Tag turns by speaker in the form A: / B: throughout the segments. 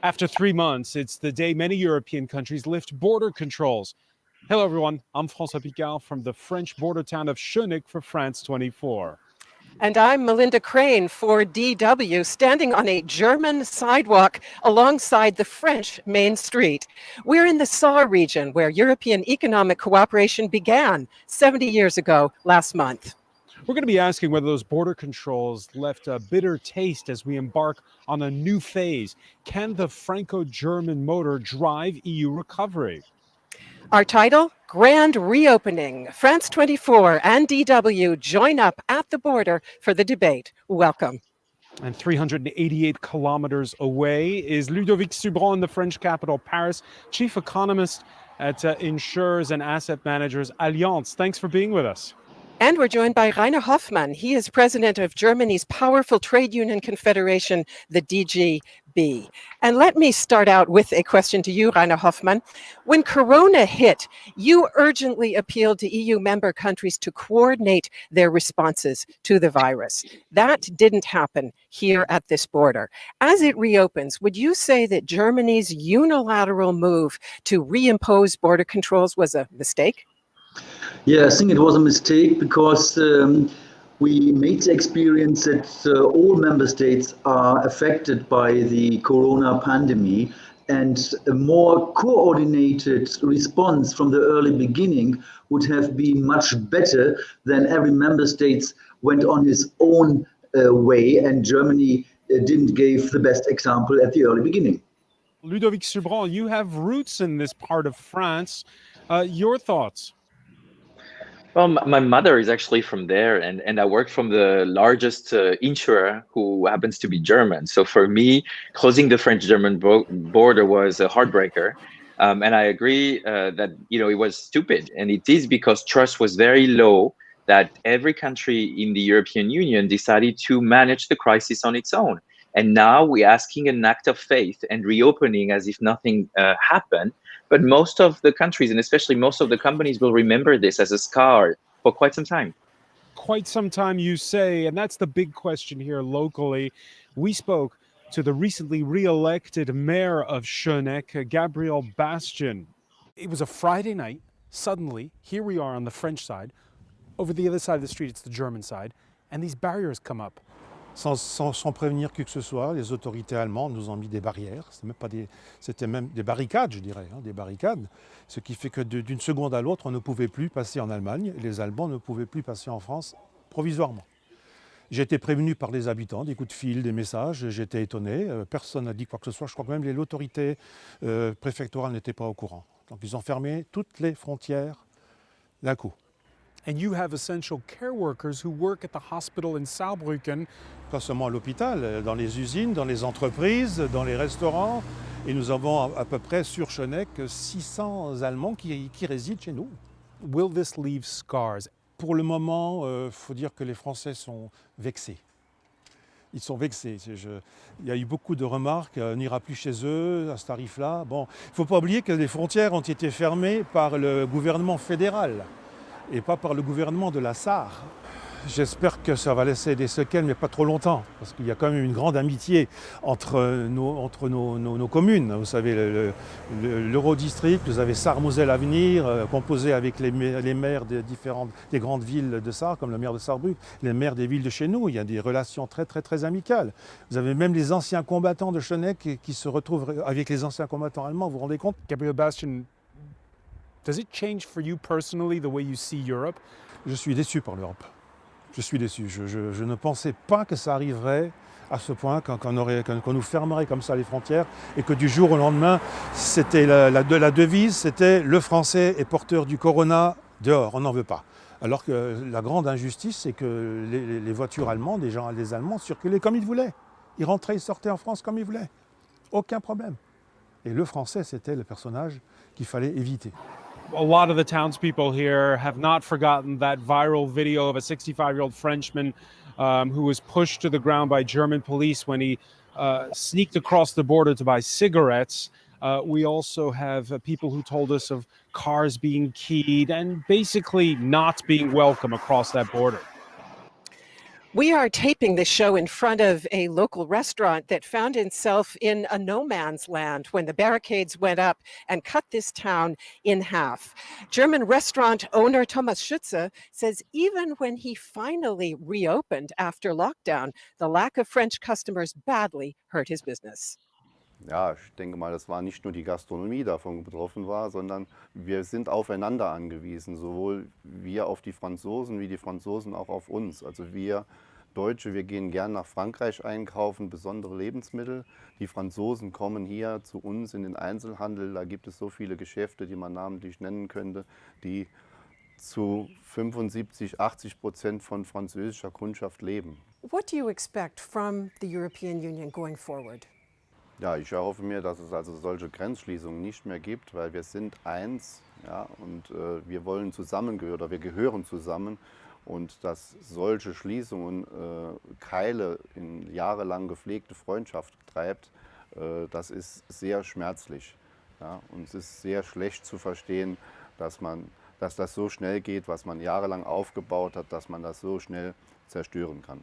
A: After 3 months, it's the day many European countries lift border controls. Hello, everyone. I'm François Picard from the French border town of Schœneck for France 24.
B: And I'm Melinda Crane for DW, standing on a German sidewalk alongside the French main street. We're in the Saar region, where European economic cooperation began 70 years ago last month.
A: We're going to be asking whether those border controls left a bitter taste as we embark on a new phase. Can the Franco-German motor drive EU recovery?
B: Our title, Grand Reopening. France 24 and DW join up at the border for the debate. Welcome.
A: And 388 kilometers away is Ludovic Subran in the French capital, Paris, chief economist at insurers and asset managers Allianz. Thanks for being with us.
B: And we're joined by Rainer Hoffmann. He is president of Germany's powerful trade union confederation, the DGB. And let me start out with a question to you, Rainer Hoffmann. When Corona hit, you urgently appealed to EU member countries to coordinate their responses to the virus. That didn't happen here at this border. As it reopens, would you say that Germany's unilateral move to reimpose border controls was a mistake?
C: Yeah, I think it was a mistake because we made the experience that all member states are affected by the corona pandemic, and a more coordinated response from the early beginning would have been much better than every member state went on his own way, and Germany didn't give the best example at the early beginning.
A: Ludovic Subran, you have roots in this part of France. Your thoughts?
D: Well, my mother is actually from there, and I work from the largest insurer who happens to be German. So for me, closing the French-German border was a heartbreaker. And I agree that, it was stupid. And it is because trust was very low that every country in the European Union decided to manage the crisis on its own. And now we're asking an act of faith and reopening as if nothing happened. But most of the countries, and especially most of the companies, will remember this as a scar for quite some time.
A: Quite some time, you say, and that's the big question here locally. We spoke to the recently re-elected mayor of Schœneck, Gabriel Bastian. It was a Friday night. Suddenly, here we are on the French side. Over the other side of the street, it's the German side. And these barriers come up.
E: Sans prévenir qui que ce soit, les autorités allemandes nous ont mis des barrières. C'était même des barricades, je dirais, des barricades. Ce qui fait que d'une seconde à l'autre, on ne pouvait plus passer en Allemagne et les Allemands ne pouvaient plus passer en France provisoirement. J'ai été prévenu par les habitants, des coups de fil, des messages. J'étais étonné. Personne n'a dit quoi que ce soit. Je crois que même l'autorité préfectorale n'était pas au courant. Donc ils ont fermé toutes les frontières d'un coup.
A: And you have essential care workers who work at the hospital in Saarbrücken.
E: Pas seulement à l'hôpital, dans les usines, dans les entreprises, dans les restaurants. Et nous avons à peu près sur Schœneck 600 Allemands qui résident chez nous.
A: Will this leave scars?
E: Pour le moment, faut dire que les Français sont vexés. Ils sont vexés. Il y a eu beaucoup de remarques, on n'ira plus chez eux à ce tarif-là. Bon, il ne faut pas oublier que les frontières ont été fermées par le gouvernement fédéral et pas par le gouvernement de la Sarre. J'espère que ça va laisser des séquelles, mais pas trop longtemps, parce qu'il y a quand même une grande amitié entre nos communes. Vous savez, l'Eurodistrict, vous avez Sarre-Moselle Avenir, composé avec les maires des grandes villes de Sarre, comme le maire de Saarbrücken, les maires des villes de chez nous. Il y a des relations très, très, très amicales. Vous avez même les anciens combattants de Schœneck qui se retrouvent avec les anciens combattants allemands, vous vous rendez compte?
A: Gabriel Bastian, does it change for you personally the way you see Europe?
E: Je suis déçu par l'Europe. Je suis déçu. Je ne pensais pas que ça arriverait à ce point, qu'on nous fermerait comme ça les frontières et que du jour au lendemain, c'était la devise, c'était le Français est porteur du corona, dehors, on n'en veut pas. Alors que la grande injustice, c'est que les voitures allemandes, les Allemands circulaient comme ils voulaient. Ils rentraient, ils sortaient en France comme ils voulaient. Aucun problème. Et le Français, c'était le personnage qu'il fallait éviter.
A: A lot of the townspeople here have not forgotten that viral video of a 65-year-old Frenchman who was pushed to the ground by German police when he sneaked across the border to buy cigarettes. We also have people who told us of cars being keyed and basically not being welcome across that border.
B: We are taping this show in front of a local restaurant that found itself in a no man's land when the barricades went up and cut this town in half. German restaurant owner Thomas Schütze says even when he finally reopened after lockdown, the lack of French customers badly hurt his business.
F: Ja, ich denke mal, das war nicht nur die Gastronomie, die davon betroffen war, sondern wir sind aufeinander angewiesen, sowohl wir auf die Franzosen wie die Franzosen auch auf uns. Also wir Deutsche, wir gehen gern nach Frankreich einkaufen, besondere Lebensmittel. Die Franzosen kommen hier zu uns in den Einzelhandel, da gibt es so viele Geschäfte, die man namentlich nennen könnte, die zu 75–80% von französischer Kundschaft leben.
B: What do you expect from the European Union going forward?
F: Ja, ich erhoffe mir, dass es also solche Grenzschließungen nicht mehr gibt, weil wir sind eins, ja, und wir wollen zusammengehören oder wir gehören zusammen, und dass solche Schließungen Keile in jahrelang gepflegte Freundschaft treibt, das ist sehr schmerzlich. Ja, und es ist sehr schlecht zu verstehen, dass das so schnell geht, was man jahrelang aufgebaut hat, dass man das so schnell zerstören kann.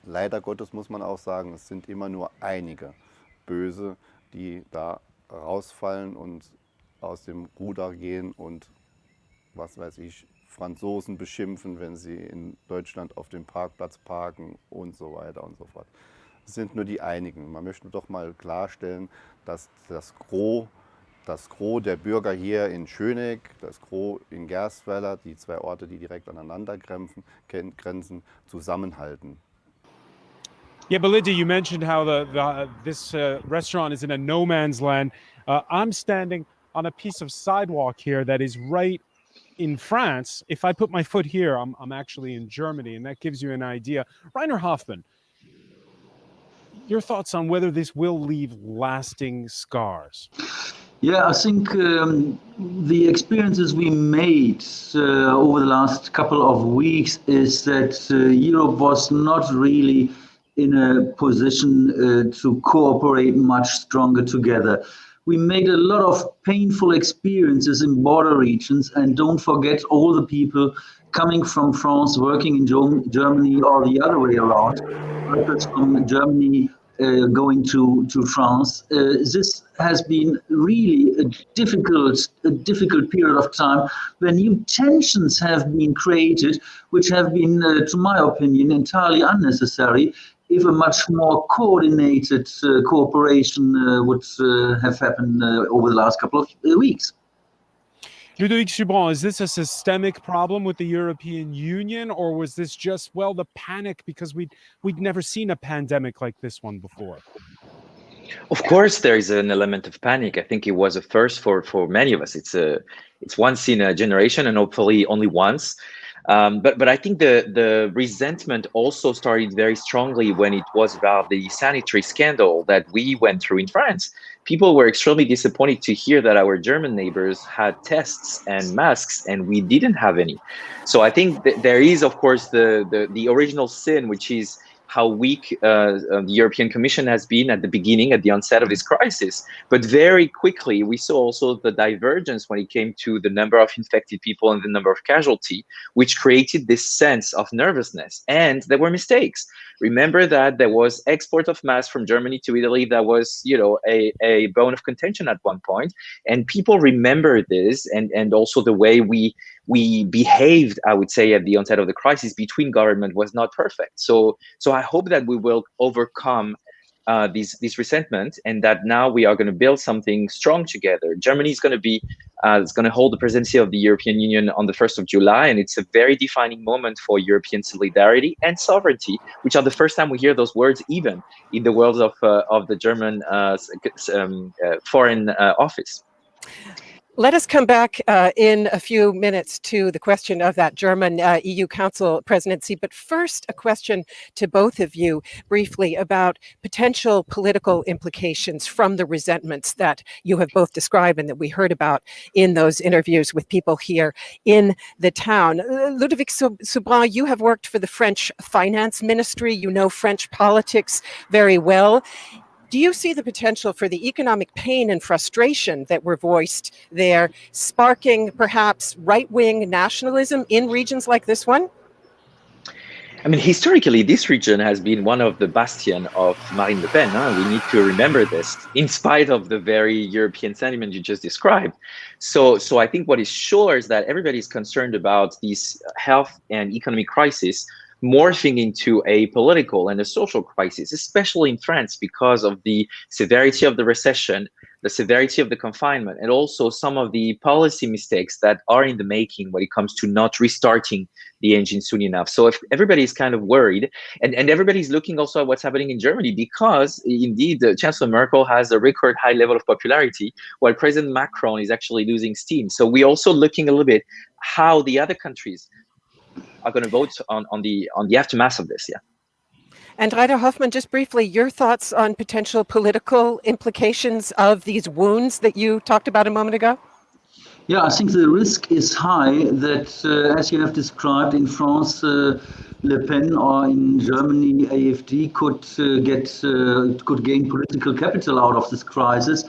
F: Leider Gottes muss man auch sagen, es sind immer nur einige Böse, die da rausfallen und aus dem Ruder gehen und, was weiß ich, Franzosen beschimpfen, wenn sie in Deutschland auf dem Parkplatz parken und so weiter und so fort. Es sind nur die einigen. Man möchte doch mal klarstellen, dass das Gros der Bürger hier in Schœneck, das Gros in Gerstweiler, die zwei Orte, die direkt aneinander grenzen, zusammenhalten.
A: Yeah, Melinda, you mentioned how this restaurant is in a no man's land. I'm standing on a piece of sidewalk here that is right in France. If I put my foot here, I'm actually in Germany, and that gives you an idea. Rainer Hoffmann, your thoughts on whether this will leave lasting scars?
C: Yeah, I think the experiences we made over the last couple of weeks is that Europe was not really in a position to cooperate much stronger together. We made a lot of painful experiences in border regions, and don't forget all the people coming from France, working in Germany, or the other way around, workers from Germany going to France. This has been really a difficult period of time where new tensions have been created, which have been, to my opinion, entirely unnecessary. If a much more coordinated cooperation would have happened over the last couple of weeks.
A: Ludovic Subran, is this a systemic problem with the European Union, or was this just, well, the panic because we'd never seen a pandemic like this one before?
D: Of course, there is an element of panic. I think it was a first for many of us. It's once in a generation, and hopefully only once. But I think the resentment also started very strongly when it was about the sanitary scandal that we went through in France. People were extremely disappointed to hear that our German neighbors had tests and masks and we didn't have any. So I think that there is, of course, the original sin, which is how weak the European Commission has been at the beginning, at the onset of this crisis. But very quickly, we saw also the divergence when it came to the number of infected people and the number of casualty, which created this sense of nervousness. And there were mistakes. Remember that there was export of masks from Germany to Italy that was, a bone of contention at one point. And people remember this, and also the way we behaved, I would say, at the onset of the crisis between government was not perfect. So I hope that we will overcome this resentment, and that now we are going to build something strong together. Germany is going to hold the presidency of the European Union on the 1st of July, and it's a very defining moment for European solidarity and sovereignty, which are the first time we hear those words even in the world of the German Foreign Office.
B: Let us come back in a few minutes to the question of that German EU Council presidency. But first, a question to both of you briefly about potential political implications from the resentments that you have both described and that we heard about in those interviews with people here in the town. Ludovic Subran, you have worked for the French Finance Ministry. You know French politics very well. Do you see the potential for the economic pain and frustration that were voiced there, sparking perhaps right-wing nationalism in regions like this one?
D: I mean, historically, this region has been one of the bastion of Marine Le Pen. Huh? We need to remember this, in spite of the very European sentiment you just described. So I think what is sure is that everybody is concerned about this health and economic crisis morphing into a political and a social crisis, especially in France, because of the severity of the recession, the severity of the confinement, and also some of the policy mistakes that are in the making when it comes to not restarting the engine soon enough. So if everybody is kind of worried, and everybody's looking also at what's happening in Germany, because indeed Chancellor Merkel has a record high level of popularity, while President Macron is actually losing steam. So we're also looking a little bit how the other countries are going to vote on the aftermath of this. Yeah.
B: And Rainer Hoffmann, just briefly, your thoughts on potential political implications of these wounds that you talked about a moment ago?
C: Yeah, I think the risk is high that, as you have described, in France, Le Pen, or in Germany, AfD could gain political capital out of this crisis.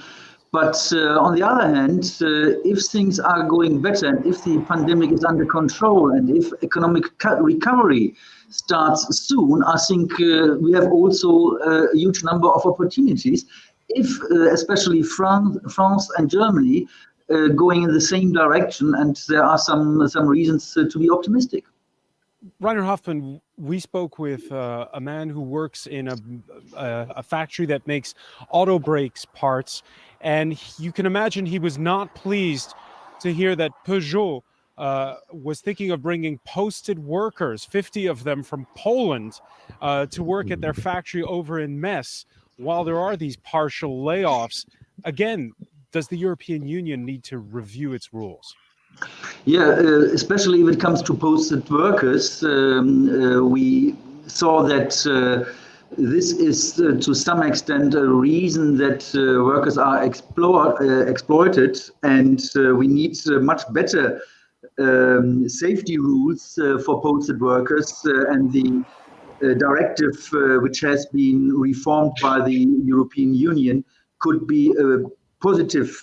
C: But on the other hand, if things are going better, and if the pandemic is under control, and if economic recovery starts soon, I think we have also a huge number of opportunities. If especially France and Germany going in the same direction, and there are some reasons to be optimistic.
A: Rainer Hoffmann, we spoke with a man who works in a factory that makes auto brakes parts, and you can imagine he was not pleased to hear that Peugeot was thinking of bringing posted workers, 50 of them from Poland, to work at their factory over in Metz, while there are these partial layoffs. Again, does the European Union need to review its rules?
C: Yeah, especially if it comes to posted workers, we saw that this is to some extent a reason that workers are exploited, and we need much better safety rules for posted workers, and the directive which has been reformed by the European Union could be a positive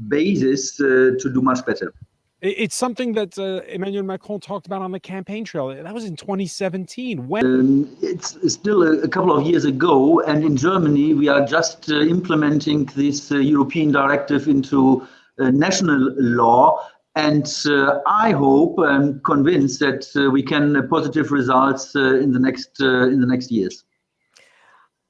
C: basis to do much better.
A: It's something that Emmanuel Macron talked about on the campaign trail. That was in 2017. When
C: it's still a couple of years ago, and in Germany we are just implementing this European directive into national law. And I hope and convinced that we can positive results in the next years.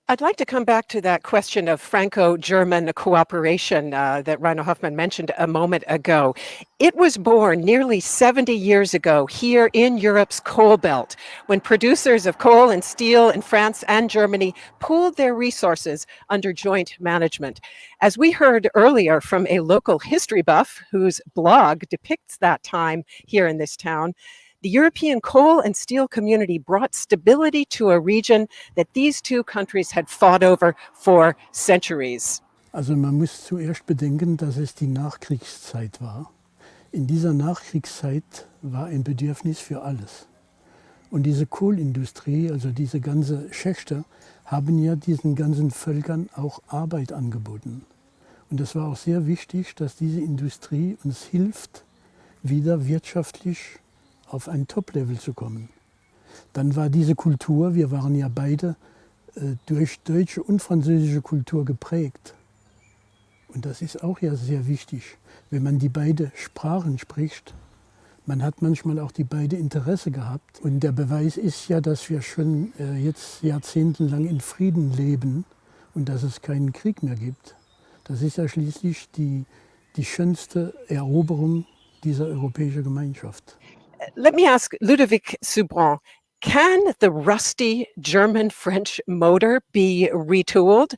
B: I'd like to come back to that question of Franco-German cooperation that Rainer Hoffmann mentioned a moment ago. It was born nearly 70 years ago here in Europe's coal belt, when producers of coal and steel in France and Germany pooled their resources under joint management. As we heard earlier from a local history buff whose blog depicts that time here in this town, the European coal and steel community brought stability to a region that these two countries had fought over for centuries.
G: Also man muss zuerst bedenken, dass es die Nachkriegszeit war. In dieser Nachkriegszeit war ein Bedürfnis für alles. Und diese Kohlindustrie, also diese ganze Schächte, haben ja diesen ganzen Völkern auch Arbeit angeboten. Und es war auch sehr wichtig, dass diese Industrie uns hilft, wieder wirtschaftlich auf ein Top-Level zu kommen. Dann war diese Kultur, wir waren ja beide durch deutsche und französische Kultur geprägt. Und das ist auch ja sehr wichtig, wenn man die beiden Sprachen spricht. Man hat manchmal auch die beiden Interesse gehabt. Und der Beweis ist ja, dass wir schon jetzt jahrzehntelang in Frieden leben und dass es keinen Krieg mehr gibt. Das ist ja schließlich die schönste Eroberung dieser europäischen Gemeinschaft.
B: Let me ask Ludovic Subran, can the rusty German-French motor be retooled?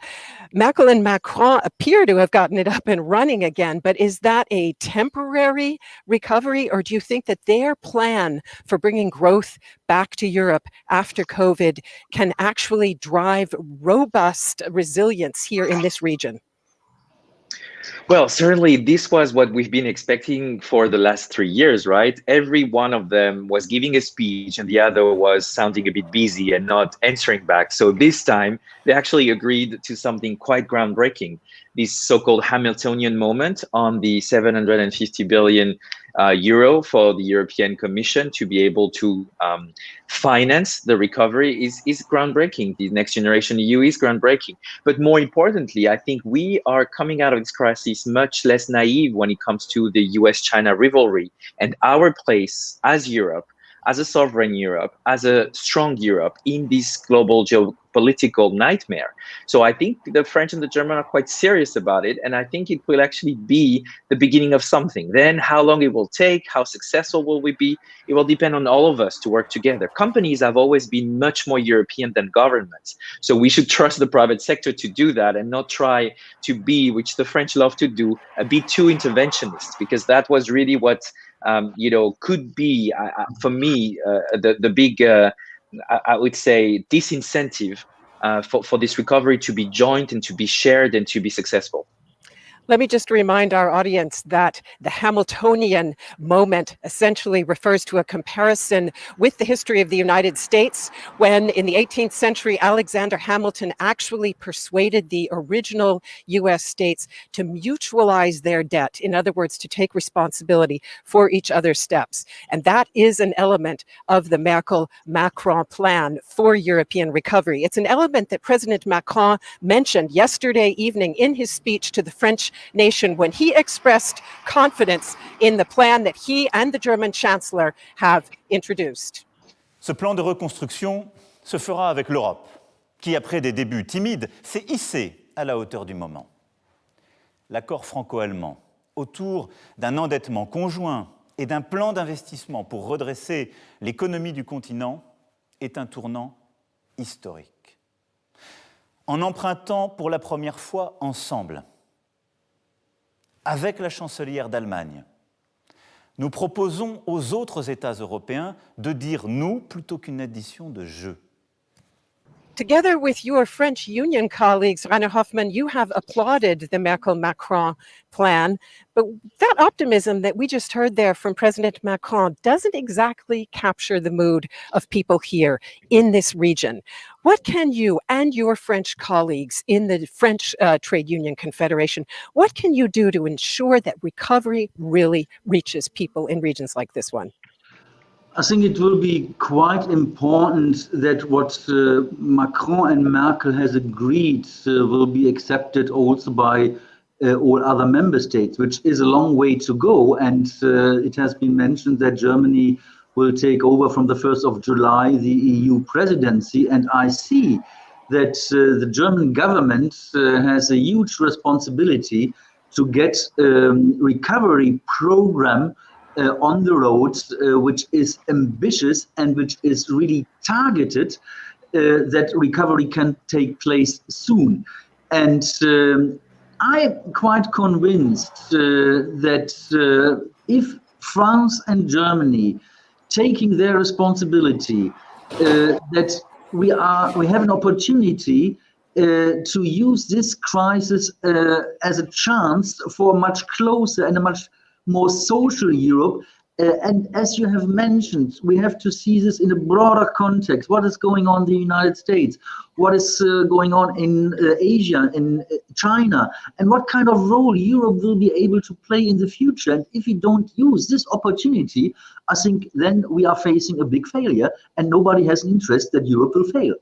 B: Merkel and Macron appear to have gotten it up and running again, but is that a temporary recovery, or do you think that their plan for bringing growth back to Europe after COVID can actually drive robust resilience here in this region?
D: Well, certainly this was what we've been expecting for the last 3 years, right? Every one of them was giving a speech and the other was sounding a bit busy and not answering back. So this time they actually agreed to something quite groundbreaking, this so-called Hamiltonian moment on the 750 billion euro for the European Commission to be able to finance the recovery is groundbreaking. The Next Generation EU is groundbreaking. But more importantly, I think we are coming out of this crisis much less naive when it comes to the US-China rivalry and our place as Europe, as a sovereign Europe, as a strong Europe in this global geopolitical nightmare. So I think the French and the German are quite serious about it, and I think it will actually be the beginning of something. Then how long it will take, how successful will we be, it will depend on all of us to work together. Companies have always been much more European than governments. So we should trust the private sector to do that and not try to be, which the French love to do, a bit too interventionist, because that was really what could be, for me, the big, I would say, disincentive for this recovery to be joint and to be shared and to be successful.
B: Let me just remind our audience that the Hamiltonian moment essentially refers to a comparison with the history of the United States, when in the 18th century, Alexander Hamilton actually persuaded the original US states to mutualize their debt. In other words, to take responsibility for each other's steps. And that is an element of the Merkel-Macron plan for European recovery. It's an element that President Macron mentioned yesterday evening in his speech to the French nation when he expressed confidence in the plan that he and the German Chancellor have introduced.
H: Ce plan de reconstruction se fera avec l'Europe, qui, après des débuts timides, s'est hissée à la hauteur du moment. L'accord franco-allemand autour d'un endettement conjoint et d'un plan d'investissement pour redresser l'économie du continent est un tournant historique. En empruntant pour la première fois ensemble, avec la chancelière d'Allemagne, nous proposons aux autres États européens de dire « nous » plutôt qu'une addition de « je ».
B: Together with your French Union colleagues, Rainer Hoffmann, you have applauded the Merkel-Macron plan, but that optimism that we just heard there from President Macron doesn't exactly capture the mood of people here in this region. What can you and your French colleagues in the French Trade Union Confederation, what can you do to ensure that recovery really reaches people in regions like this one?
C: I think it will be quite important that what Macron and Merkel has agreed will be accepted also by all other member states, which is a long way to go. And it has been mentioned that Germany will take over from the 1st of July the EU presidency. And I see that the German government has a huge responsibility to get a recovery program on the road, which is ambitious and which is really targeted, that recovery can take place soon. And I'm quite convinced that if France and Germany taking their responsibility, that we have an opportunity to use this crisis as a chance for a much closer and a much more social Europe. And as you have mentioned, we have to see this in a broader context. What is going on in the United States? What is going on in Asia, in China? And what kind of role Europe will be able to play in the future? And if we don't use this opportunity, I think then we are facing a big failure, and nobody has an interest that Europe will fail.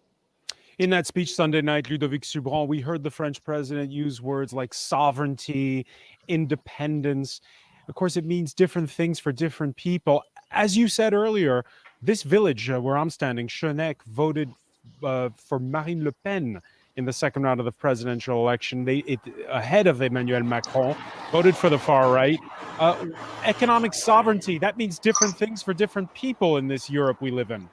A: In that speech Sunday night, Ludovic Subran, we heard the French president use words like sovereignty, independence. Of course, it means different things for different people. As you said earlier, this village where I'm standing, Schœneck, voted for Marine Le Pen in the second round of the presidential election. Ahead of Emmanuel Macron, voted for the far right. Economic sovereignty, that means different things for different people in this Europe we live in.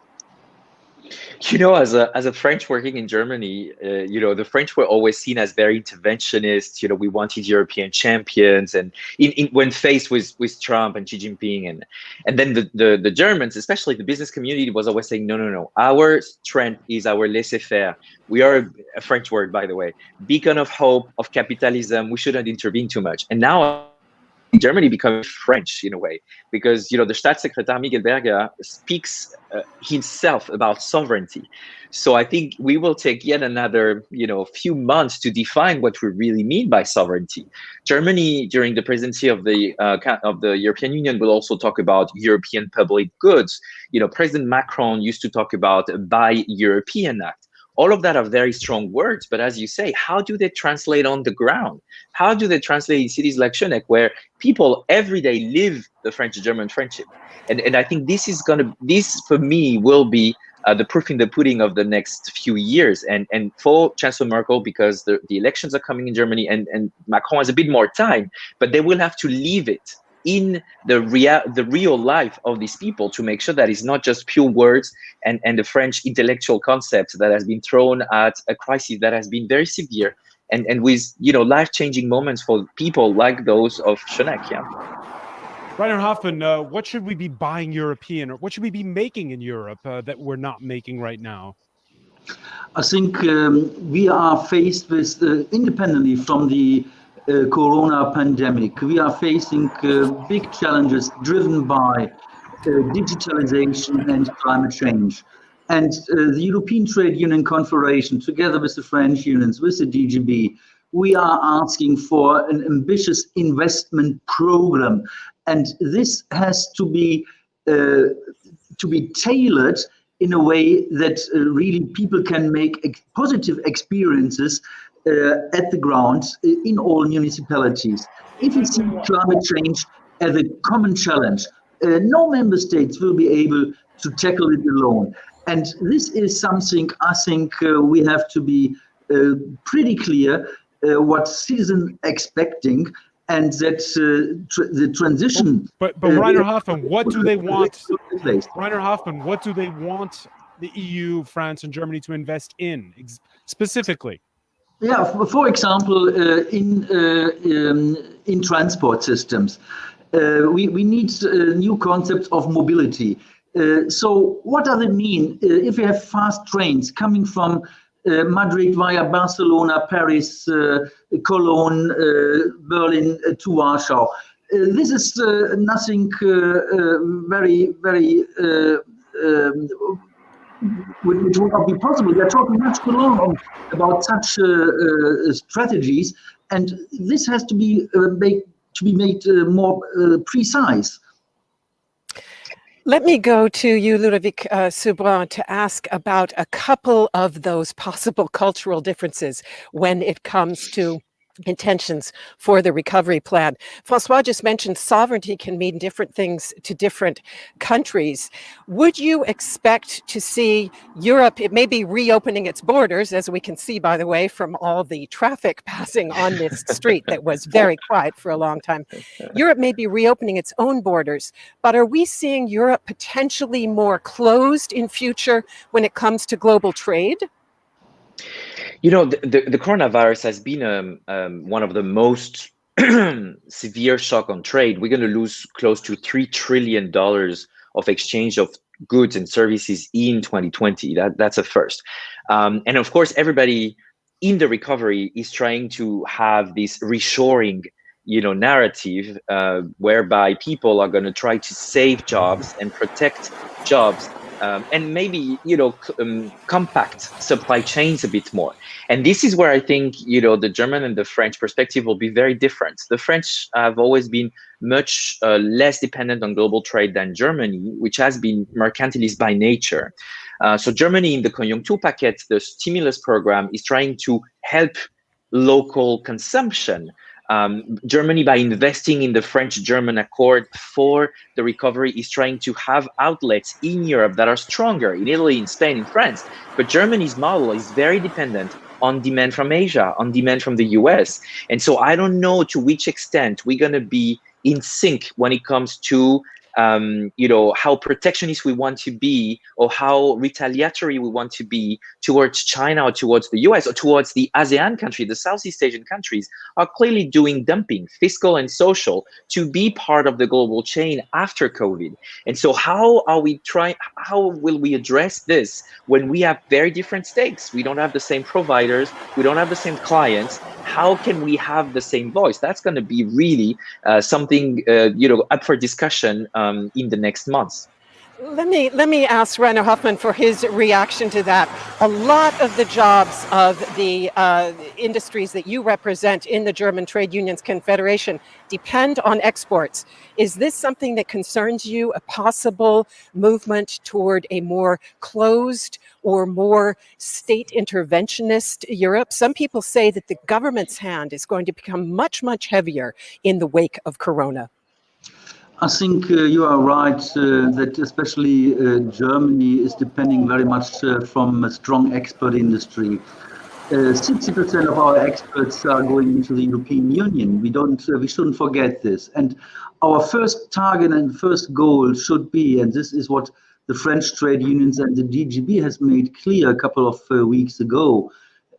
D: You know, as a French working in Germany, the French were always seen as very interventionist. We wanted European champions, and when faced with Trump and Xi Jinping, and then the Germans, especially the business community, was always saying, no. Our strength is our laissez-faire. We are a French word, by the way, beacon of hope, of capitalism. We shouldn't intervene too much. And now Germany becoming French in a way, because the Staatssekretär Miguel Berger speaks himself about sovereignty. So I think we will take yet another few months to define what we really mean by sovereignty. Germany, during the presidency of the European Union, will also talk about European public goods. President Macron used to talk about a Buy European Act. All of that are very strong words, but as you say, how do they translate on the ground? How do they translate in cities like Schœneck, where people every day live the French-German friendship? And I think this for me will be the proof in the pudding of the next few years. And for Chancellor Merkel, because the elections are coming in Germany, and Macron has a bit more time, but they will have to leave it in the real life of these people to make sure that it's not just pure words and the French intellectual concept that has been thrown at a crisis that has been very severe and with life-changing moments for people like those of Schœneck. Yeah.
A: Rainer Hoffmann, what should we be buying European, or what should we be making in Europe that we're not making right now?
C: I think we are faced with, independently from the corona pandemic, we are facing big challenges driven by digitalization and climate change. And the European Trade Union Confederation, together with the French unions, with the DGB, we are asking for an ambitious investment program. And this has to be tailored in a way that really people can make positive experiences at the ground in all municipalities. If we see climate change as a common challenge, no member states will be able to tackle it alone. And this is something I think we have to be pretty clear what citizens expecting, and that the transition.
A: But Rainer Hoffmann, what do they want? Rainer Hoffmann, what do they want the EU, France, and Germany to invest in specifically?
C: Yeah, for example, in transport systems, we need new concepts of mobility. So what does it mean if we have fast trains coming from Madrid via Barcelona, Paris, Cologne, Berlin to Warsaw? This is nothing very which would not be possible. We are talking much too long about such strategies, and this has to be made more precise.
B: Let me go to you, Ludovic Soubrun, to ask about a couple of those possible cultural differences when it comes to intentions for the recovery plan. François just mentioned sovereignty can mean different things to different countries. Would you expect to see Europe, it may be reopening its borders, as we can see, by the way, from all the traffic passing on this street that was very quiet for a long time. Europe may be reopening its own borders, but are we seeing Europe potentially more closed in future when it comes to global trade?
D: The coronavirus has been one of the most severe shock on trade. We're going to lose close to $3 trillion of exchange of goods and services in 2020. That's a first. And of course, everybody in the recovery is trying to have this reshoring narrative whereby people are going to try to save jobs and protect jobs. And maybe, compact supply chains a bit more. And this is where I think, the German and the French perspective will be very different. The French have always been much less dependent on global trade than Germany, which has been mercantilist by nature. So Germany, in the Konjunkturpaket, the stimulus program, is trying to help local consumption. Germany, by investing in the French-German accord for the recovery, is trying to have outlets in Europe that are stronger, in Italy, in Spain, in France. But Germany's model is very dependent on demand from Asia, on demand from the US. And so I don't know to which extent we're going to be in sync when it comes to how protectionist we want to be, or how retaliatory we want to be towards China or towards the US or towards the ASEAN country, the Southeast Asian countries, are clearly doing dumping, fiscal and social, to be part of the global chain after COVID. And so how will we address this when we have very different stakes? We don't have the same providers, we don't have the same clients. How can we have the same voice? That's going to be really something up for discussion in the next months.
B: Let me ask Rainer Hoffmann for his reaction to that. A lot of the jobs of the industries that you represent in the German Trade Unions Confederation depend on exports. Is this something that concerns you, a possible movement toward a more closed or more state interventionist Europe? Some people say that the government's hand is going to become much, much heavier in the wake of Corona.
C: I think you are right that especially Germany is depending very much from a strong export industry. 60% of our exports are going into the European Union. We shouldn't forget this. And our first target and first goal should be, and this is what the French trade unions and the DGB has made clear a couple of weeks ago,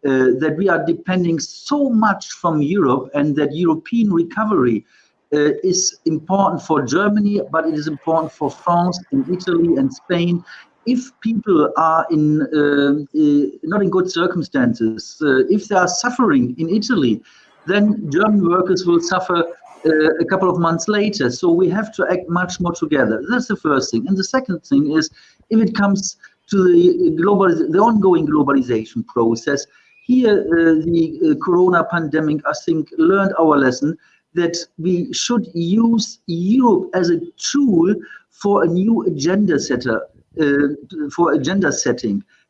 C: that we are depending so much from Europe, and that European recovery is important for Germany, but it is important for France and Italy and Spain. If people are not in good circumstances, if they are suffering in Italy, then German workers will suffer a couple of months later. So we have to act much more together. That's the first thing. And the second thing is, if it comes to the ongoing globalization process, here the Corona pandemic, I think, learned our lesson that we should use Europe as a tool for a new agenda setting,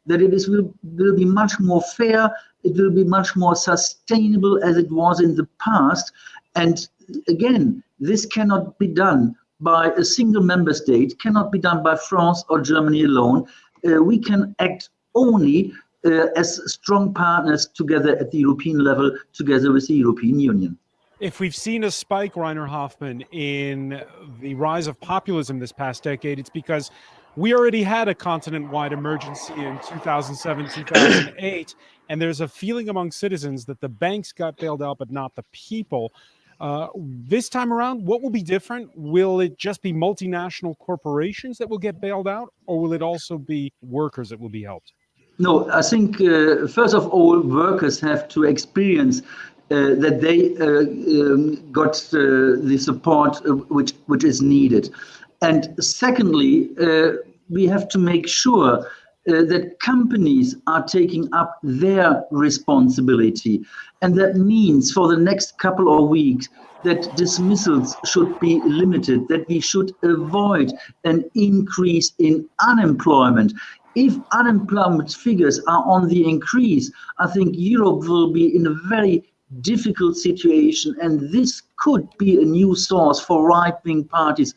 C: that will be much more fair, it will be much more sustainable as it was in the past. And again, this cannot be done by a single member state, cannot be done by France or Germany alone. We can act only as strong partners together at the European level, together with the European Union.
A: If we've seen a spike, Rainer Hoffmann, in the rise of populism this past decade, it's because we already had a continent-wide emergency in 2007, 2008, and there's a feeling among citizens that the banks got bailed out, but not the people. This time around, what will be different? Will it just be multinational corporations that will get bailed out, or will it also be workers that will be helped?
C: No, I think, first of all, workers have to experience that they got the support which is needed. And secondly, we have to make sure that companies are taking up their responsibility. And that means for the next couple of weeks that dismissals should be limited, that we should avoid an increase in unemployment. If unemployment figures are on the increase, I think Europe will be in a very difficult situation, and this could be a new source for right-wing parties,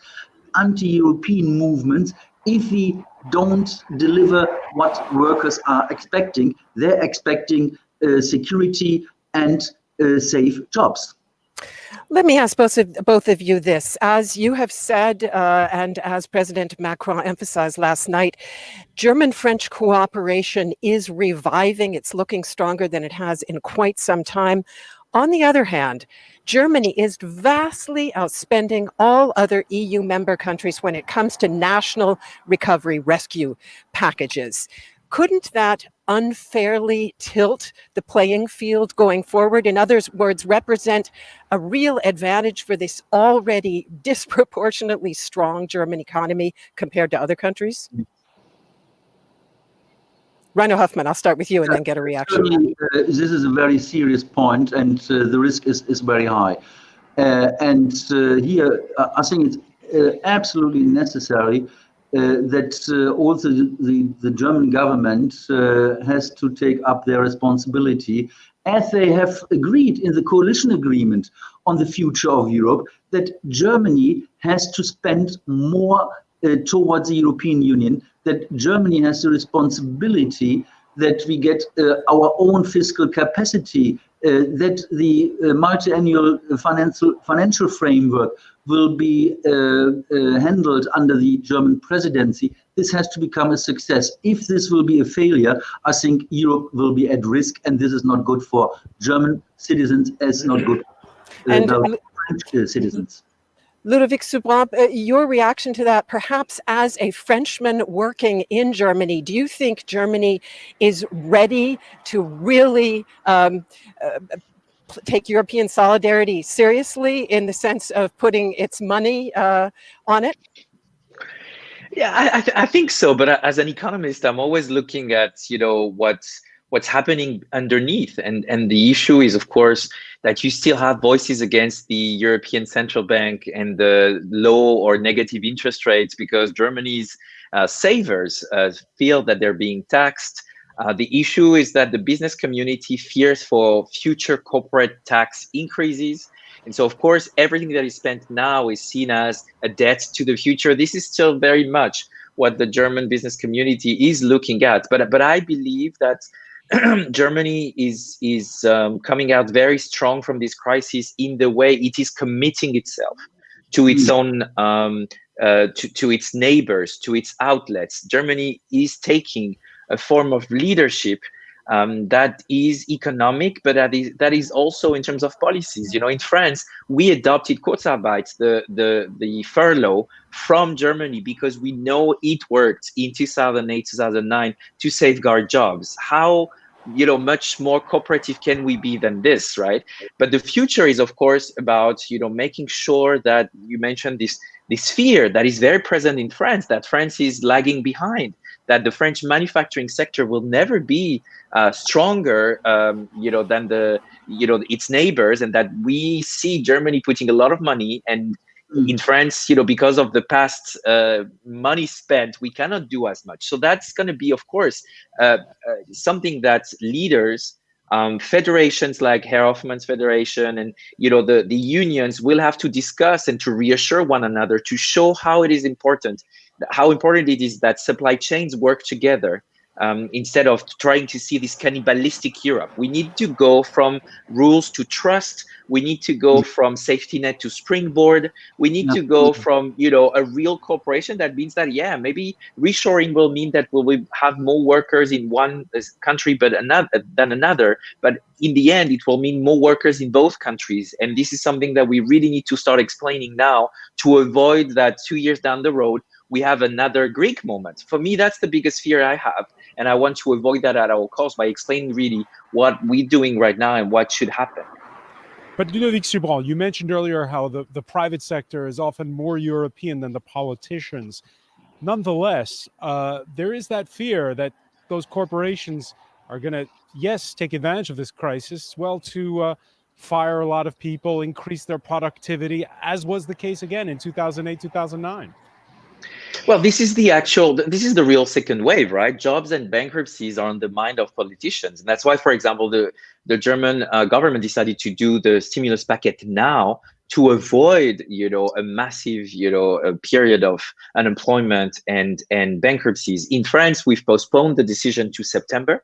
C: anti-European movements, if we don't deliver what workers are expecting. They're expecting security and safe jobs.
B: Let me ask both of you this. As you have said, and as President Macron emphasized last night, German-French cooperation is reviving. It's looking stronger than it has in quite some time. On the other hand, Germany is vastly outspending all other EU member countries when it comes to national recovery rescue packages. Couldn't that unfairly tilt the playing field going forward? In other words, represent a real advantage for this already disproportionately strong German economy compared to other countries? Rainer Hoffmann, I'll start with you and then get a reaction.
C: Certainly, this is a very serious point, and the risk is very high. Here, I think it's absolutely necessary that also the German government has to take up their responsibility, as they have agreed in the coalition agreement on the future of Europe, that Germany has to spend more towards the European Union, that Germany has the responsibility that we get our own fiscal capacity that the multi-annual financial framework will be handled under the German presidency. This has to become a success. If this will be a failure, I think Europe will be at risk, and this is not good for German citizens, as not good for French citizens.
B: Ludovic Soubrand, your reaction to that, perhaps as a Frenchman working in Germany, do you think Germany is ready to really take European solidarity seriously in the sense of putting its money on it?
D: Yeah, I think so. But as an economist, I'm always looking at, what's happening underneath. And the issue is, of course, that you still have voices against the European Central Bank and the low or negative interest rates because Germany's savers feel that they're being taxed. The issue is that the business community fears for future corporate tax increases. And so, of course, everything that is spent now is seen as a debt to the future. This is still very much what the German business community is looking at. But I believe that Germany is coming out very strong from this crisis in the way it is committing itself to its own, to its neighbors, to its outlets. Germany is taking a form of leadership that is economic, but that is also in terms of policies. In France, we adopted Kurzarbeit, the furlough, from Germany because we know it worked in 2008, 2009 to safeguard jobs. How much more cooperative can we be than this, right? But the future is, of course, about making sure that you mentioned this fear that is very present in France, that France is lagging behind, that the French manufacturing sector will never be stronger, than its neighbors, and that we see Germany putting a lot of money, and in France, because of the past money spent, we cannot do as much. So that's going to be, of course, something that leaders, federations like Herr Hoffmann's federation, and the unions will have to discuss and to reassure one another to show how it is important, how important it is that supply chains work together. Instead of trying to see this cannibalistic Europe. We need to go from rules to trust. We need to go from safety net to springboard. We need to go from, a real cooperation. That means that, maybe reshoring will mean that we will have more workers in one country than another. But in the end, it will mean more workers in both countries. And this is something that we really need to start explaining now to avoid that 2 years down the road, we have another Greek moment. For me, that's the biggest fear I have. And I want to avoid that at all costs by explaining really what we're doing right now and what should happen.
A: But Ludovic Soubrand, you mentioned earlier how the private sector is often more European than the politicians. Nonetheless, there is that fear that those corporations are going to, take advantage of this crisis, to fire a lot of people, increase their productivity, as was the case again in 2008, 2009.
D: Well, this is the real second wave, right? Jobs and bankruptcies are on the mind of politicians. And that's why, for example, the German government decided to do the stimulus package now to avoid, a massive, a period of unemployment and bankruptcies. In France, we've postponed the decision to September.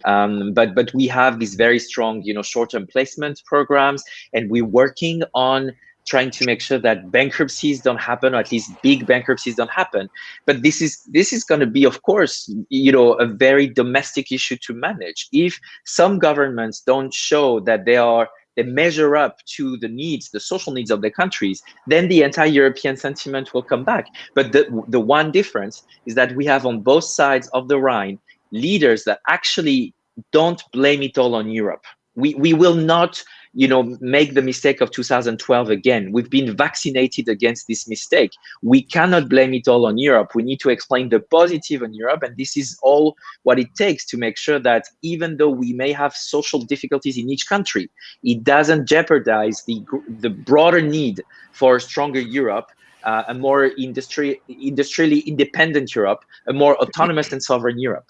D: But we have these very strong, short-term placement programs, and we're working on trying to make sure that bankruptcies don't happen, or at least big bankruptcies don't happen. But this is going to be, of course, a very domestic issue to manage. If some governments don't show that they measure up to the social needs of their countries, then the entire European sentiment will come back. But the one difference is that we have on both sides of the Rhine leaders that actually don't blame it all on Europe. We will not make the mistake of 2012 again. We've been vaccinated against this mistake. We cannot blame it all on Europe. We need to explain the positive on Europe, and this is all what it takes to make sure that even though we may have social difficulties in each country, it doesn't jeopardize the broader need for a stronger Europe, a more industrially independent Europe, a more autonomous and sovereign Europe.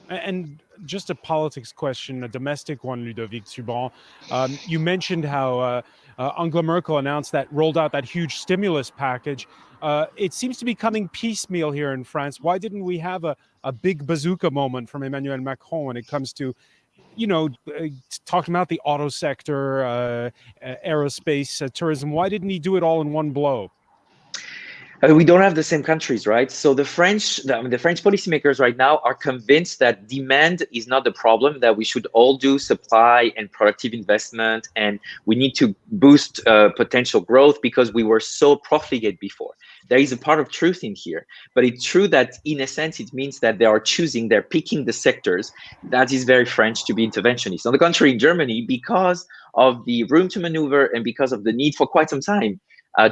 A: And just a politics question, a domestic one, Ludovic Soubrand. You mentioned how Angela Merkel rolled out that huge stimulus package. It seems to be coming piecemeal here in France. Why didn't we have a big bazooka moment from Emmanuel Macron when it comes to talking about the auto sector, aerospace, tourism. Why didn't he do it all in one blow?
D: We don't have the same countries, right? So the French policymakers right now are convinced that demand is not the problem, that we should all do supply and productive investment, and we need to boost potential growth because we were so profligate before. There is a part of truth in here, but it's true that in a sense, it means that they're picking the sectors that is very French to be interventionist. On the contrary, in Germany, because of the room to maneuver and because of the need for quite some time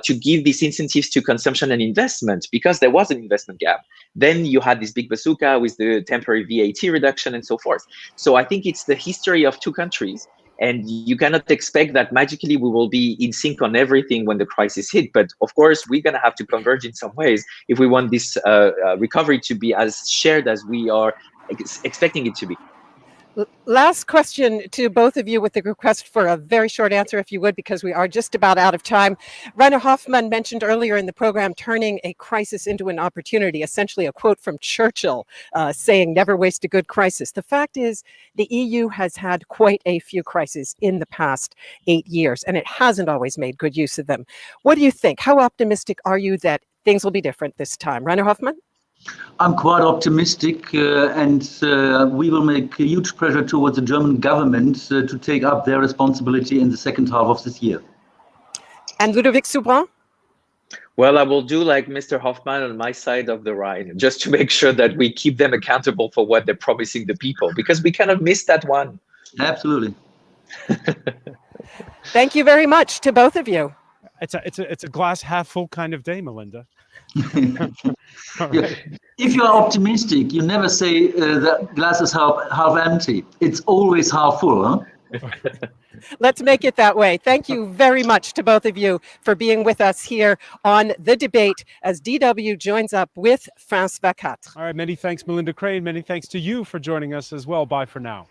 D: to give these incentives to consumption and investment, because there was an investment gap. Then you had this big bazooka with the temporary VAT reduction and so forth. So I think it's the history of two countries, and you cannot expect that magically we will be in sync on everything when the crisis hit. But of course, we're going to have to converge in some ways if we want this recovery to be as shared as we are expecting it to be.
B: Last question to both of you with the request for a very short answer, if you would, because we are just about out of time. Rainer Hoffmann mentioned earlier in the program turning a crisis into an opportunity, essentially a quote from Churchill saying, never waste a good crisis. The fact is, the EU has had quite a few crises in the past 8 years, and it hasn't always made good use of them. What do you think? How optimistic are you that things will be different this time? Rainer Hoffmann?
C: I'm quite optimistic, and we will make a huge pressure towards the German government to take up their responsibility in the second half of this year.
B: And Ludovic Soubrand?
D: Well, I will do like Mr. Hoffmann on my side of the Rhine, just to make sure that we keep them accountable for what they're promising the people, because we kind of missed that one.
C: Absolutely.
B: Thank you very much to both of you.
A: It's a glass half full kind of day, Melinda.
C: Yeah. If you are optimistic, you never say the glass is half empty. It's always half full, huh?
B: Let's make it that way. Thank you very much to both of you for being with us here on The Debate as DW joins up with France 24.
A: All right, many thanks, Melinda Crane. Many thanks to you for joining us as well. Bye for now.